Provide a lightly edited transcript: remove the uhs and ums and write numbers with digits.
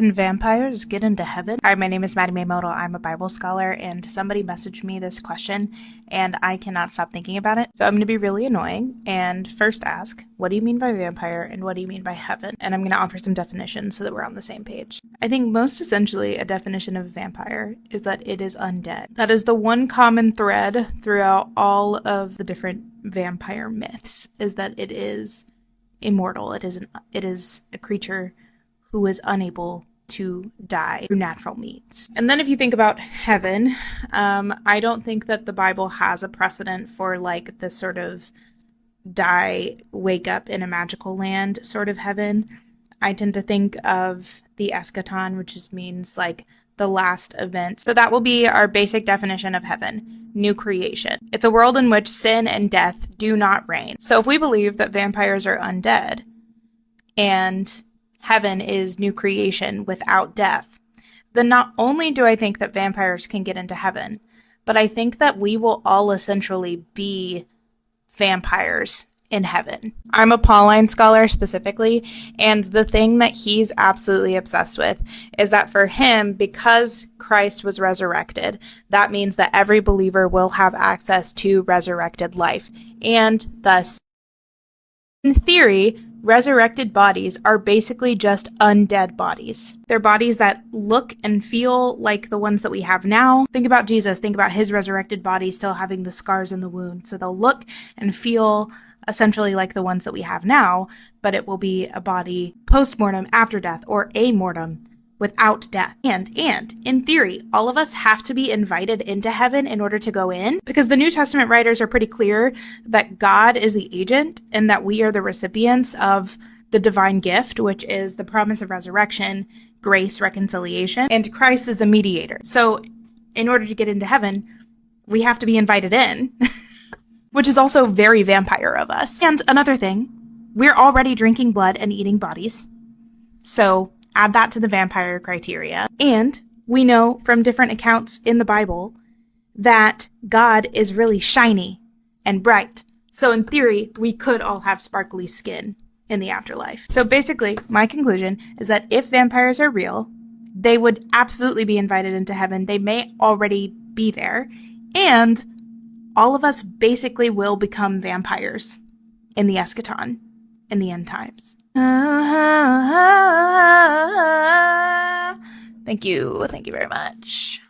Can vampires get into heaven? Hi, my name is Maddie Maymoto. I'm a Bible scholar, and somebody messaged me this question, and I cannot stop thinking about it. So I'm going to be really annoying and first ask, what do you mean by vampire, and what do you mean by heaven? And I'm going to offer some definitions so that we're on the same page. I think most essentially a definition of a vampire is that it is undead. That is the one common thread throughout all of the different vampire myths, is that it is immortal. It is a creature who is unable to die through natural means. And then if you think about heaven, I don't think that the Bible has a precedent for like this sort of die, wake up in a magical land sort of heaven. I tend to think of the eschaton, which just means like the last event. So that will be our basic definition of heaven: new creation. It's a world in which sin and death do not reign. So if we believe that vampires are undead and heaven is new creation without death, then not only do I think that vampires can get into heaven, but I think that we will all essentially be vampires in heaven. I'm a Pauline scholar specifically, and the thing that he's absolutely obsessed with is that for him, because Christ was resurrected, that means that every believer will have access to resurrected life, and thus, in theory, resurrected bodies are basically just undead bodies. They're bodies that look and feel like the ones that we have now. Think about Jesus. Think about his resurrected body still having the scars and the wounds. So they'll look and feel essentially like the ones that we have now, but it will be a body post-mortem, after death, or a-mortem, without death. And in theory, all of us have to be invited into heaven in order to go in, because the New Testament writers are pretty clear that God is the agent and that we are the recipients of the divine gift, which is the promise of resurrection, grace, reconciliation, and Christ is the mediator. So in order to get into heaven, we have to be invited in, which is also very vampire of us. And another thing, we're already drinking blood and eating bodies. So add that to the vampire criteria. And we know from different accounts in the Bible that God is really shiny and bright. So in theory, we could all have sparkly skin in the afterlife. So basically, my conclusion is that if vampires are real, they would absolutely be invited into heaven. They may already be there. And all of us basically will become vampires in the eschaton, in the end times. Thank you. Thank you very much.